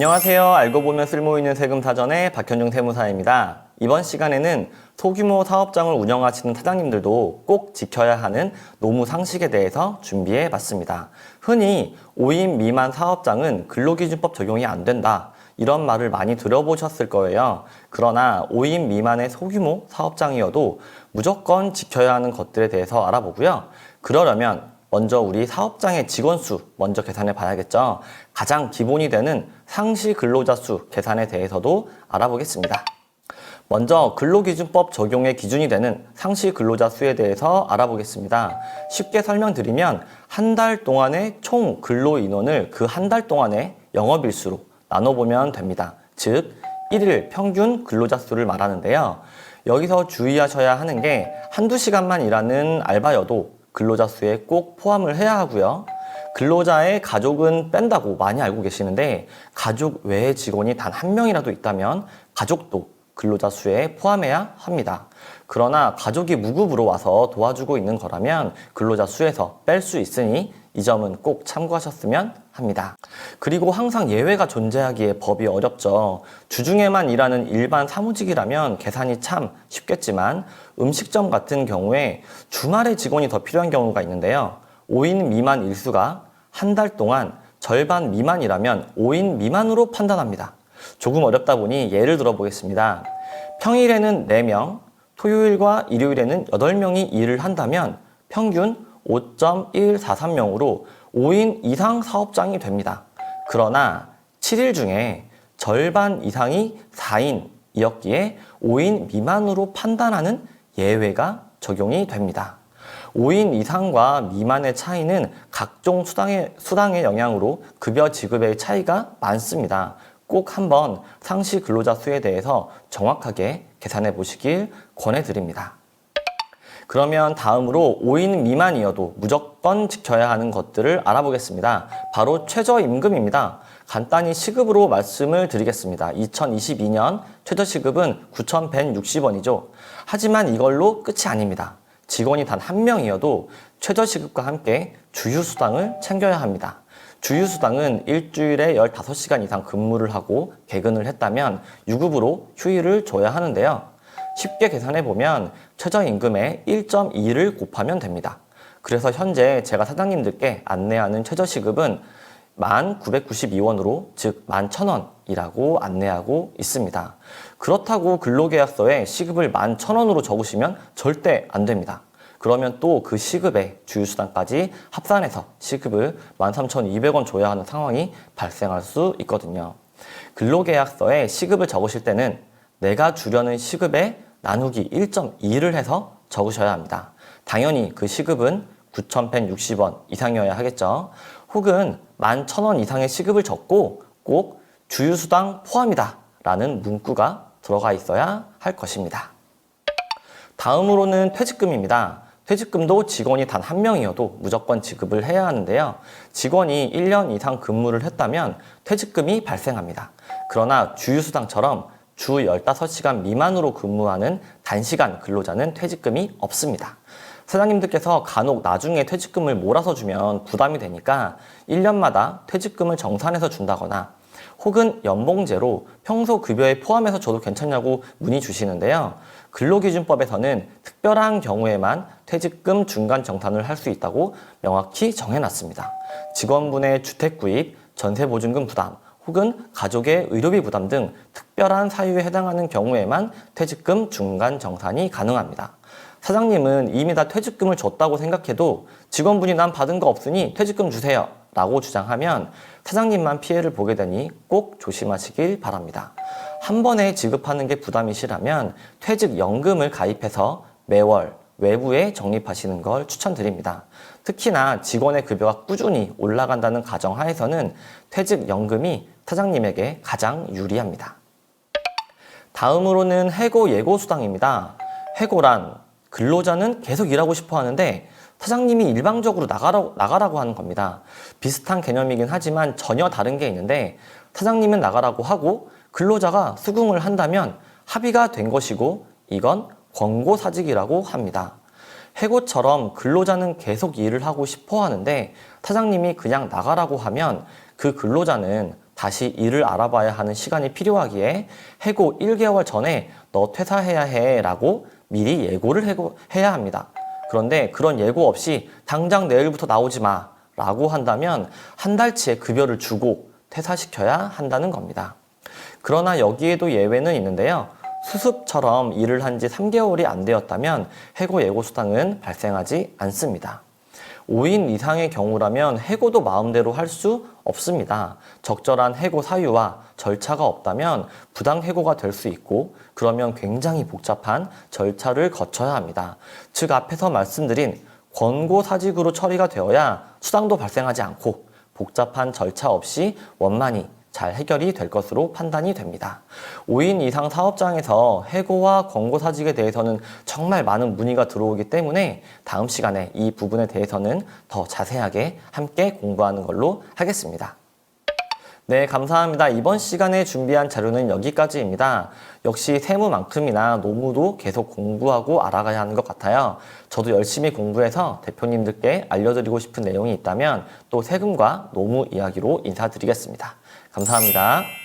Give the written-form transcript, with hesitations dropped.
안녕하세요. 알고 보면 쓸모 있는 세금 사전의 박현중 세무사입니다. 이번 시간에는 소규모 사업장을 운영하시는 사장님들도 꼭 지켜야 하는 노무 상식에 대해서 준비해 봤습니다. 흔히 5인 미만 사업장은 근로기준법 적용이 안 된다. 이런 말을 많이 들어보셨을 거예요. 그러나 5인 미만의 소규모 사업장이어도 무조건 지켜야 하는 것들에 대해서 알아보고요. 그러려면 먼저 우리 사업장의 직원 수 먼저 계산해 봐야겠죠. 가장 기본이 되는 상시 근로자 수 계산에 대해서도 알아보겠습니다. 먼저 근로기준법 적용의 기준이 되는 상시 근로자 수에 대해서 알아보겠습니다. 쉽게 설명드리면 한 달 동안의 총 근로 인원을 그 한 달 동안의 영업일수로 나눠보면 됩니다. 즉 1일 평균 근로자 수를 말하는데요. 여기서 주의하셔야 하는 게 한두 시간만 일하는 알바여도 근로자 수에 꼭 포함을 해야 하고요. 근로자의 가족은 뺀다고 많이 알고 계시는데 가족 외의 직원이 단 한 명이라도 있다면 가족도 근로자 수에 포함해야 합니다. 그러나 가족이 무급으로 와서 도와주고 있는 거라면 근로자 수에서 뺄 수 있으니 이 점은 꼭 참고하셨으면 합니다. 그리고 항상 예외가 존재하기에 법이 어렵죠. 주중에만 일하는 일반 사무직이라면 계산이 참 쉽겠지만 음식점 같은 경우에 주말에 직원이 더 필요한 경우가 있는데요. 5인 미만 일수가 한 달 동안 절반 미만이라면 5인 미만으로 판단합니다. 조금 어렵다 보니 예를 들어 보겠습니다. 평일에는 4명, 토요일과 일요일에는 8명이 일을 한다면 평균 5.143명으로 5인 이상 사업장이 됩니다. 그러나 7일 중에 절반 이상이 4인이었기에 5인 미만으로 판단하는 예외가 적용이 됩니다. 5인 이상과 미만의 차이는 각종 수당의 영향으로 급여 지급의 차이가 많습니다. 꼭 한번 상시 근로자 수에 대해서 정확하게 계산해 보시길 권해드립니다. 그러면 다음으로 5인 미만이어도 무조건 지켜야 하는 것들을 알아보겠습니다. 바로 최저임금입니다. 간단히 시급으로 말씀을 드리겠습니다. 2022년 최저시급은 9,160원이죠. 하지만 이걸로 끝이 아닙니다. 직원이 단 한 명이어도 최저시급과 함께 주휴수당을 챙겨야 합니다. 주휴수당은 일주일에 15시간 이상 근무를 하고 개근을 했다면 유급으로 휴일을 줘야 하는데요. 쉽게 계산해보면 최저임금의 1.2를 곱하면 됩니다. 그래서 현재 제가 사장님들께 안내하는 최저시급은 1,992원으로 즉 11,000원이라고 안내하고 있습니다. 그렇다고 근로계약서에 시급을 11,000원으로 적으시면 절대 안 됩니다. 그러면 또 그 시급에 주휴수당까지 합산해서 시급을 13,200원 줘야 하는 상황이 발생할 수 있거든요. 근로계약서에 시급을 적으실 때는 내가 주려는 시급에 나누기 1.2를 해서 적으셔야 합니다. 당연히 그 시급은 9,160원 이상이어야 하겠죠. 혹은 11,000원 이상의 시급을 적고 꼭 주휴수당 포함이다 라는 문구가 들어가 있어야 할 것입니다. 다음으로는 퇴직금입니다. 퇴직금도 직원이 단 한 명이어도 무조건 지급을 해야 하는데요. 직원이 1년 이상 근무를 했다면 퇴직금이 발생합니다. 그러나 주휴수당처럼 주 15시간 미만으로 근무하는 단시간 근로자는 퇴직금이 없습니다. 사장님들께서 간혹 나중에 퇴직금을 몰아서 주면 부담이 되니까 1년마다 퇴직금을 정산해서 준다거나 혹은 연봉제로 평소 급여에 포함해서 줘도 괜찮냐고 문의 주시는데요. 근로기준법에서는 특별한 경우에만 퇴직금 중간 정산을 할 수 있다고 명확히 정해놨습니다. 직원분의 주택구입, 전세보증금 부담, 혹은 가족의 의료비 부담 등 특별한 사유에 해당하는 경우에만 퇴직금 중간 정산이 가능합니다. 사장님은 이미 다 퇴직금을 줬다고 생각해도 직원분이 난 받은 거 없으니 퇴직금 주세요 라고 주장하면 사장님만 피해를 보게 되니 꼭 조심하시길 바랍니다. 한 번에 지급하는 게 부담이시라면 퇴직연금을 가입해서 매월 외부에 적립하시는 걸 추천드립니다. 특히나 직원의 급여가 꾸준히 올라간다는 가정하에서는 퇴직연금이 사장님에게 가장 유리합니다. 다음으로는 해고 예고수당입니다. 해고란 근로자는 계속 일하고 싶어 하는데 사장님이 일방적으로 나가라고 하는 겁니다. 비슷한 개념이긴 하지만 전혀 다른 게 있는데 사장님은 나가라고 하고 근로자가 수긍을 한다면 합의가 된 것이고 이건 권고사직이라고 합니다. 해고처럼 근로자는 계속 일을 하고 싶어 하는데 사장님이 그냥 나가라고 하면 그 근로자는 다시 일을 알아봐야 하는 시간이 필요하기에 해고 1개월 전에 너 퇴사해야 해 라고 미리 예고를 해야 합니다. 그런데 그런 예고 없이 당장 내일부터 나오지 마 라고 한다면 한 달치의 급여를 주고 퇴사시켜야 한다는 겁니다. 그러나 여기에도 예외는 있는데요. 수습처럼 일을 한 지 3개월이 안 되었다면 해고 예고 수당은 발생하지 않습니다. 5인 이상의 경우라면 해고도 마음대로 할 수 없습니다. 적절한 해고 사유와 절차가 없다면 부당 해고가 될 수 있고 그러면 굉장히 복잡한 절차를 거쳐야 합니다. 즉 앞에서 말씀드린 권고사직으로 처리가 되어야 수당도 발생하지 않고 복잡한 절차 없이 원만히 잘 해결이 될 것으로 판단이 됩니다. 5인 이상 사업장에서 해고와 권고사직에 대해서는 정말 많은 문의가 들어오기 때문에 다음 시간에 이 부분에 대해서는 더 자세하게 함께 공부하는 걸로 하겠습니다. 네, 감사합니다. 이번 시간에 준비한 자료는 여기까지입니다. 역시 세무만큼이나 노무도 계속 공부하고 알아가야 하는 것 같아요. 저도 열심히 공부해서 대표님들께 알려드리고 싶은 내용이 있다면 또 세금과 노무 이야기로 인사드리겠습니다. 감사합니다.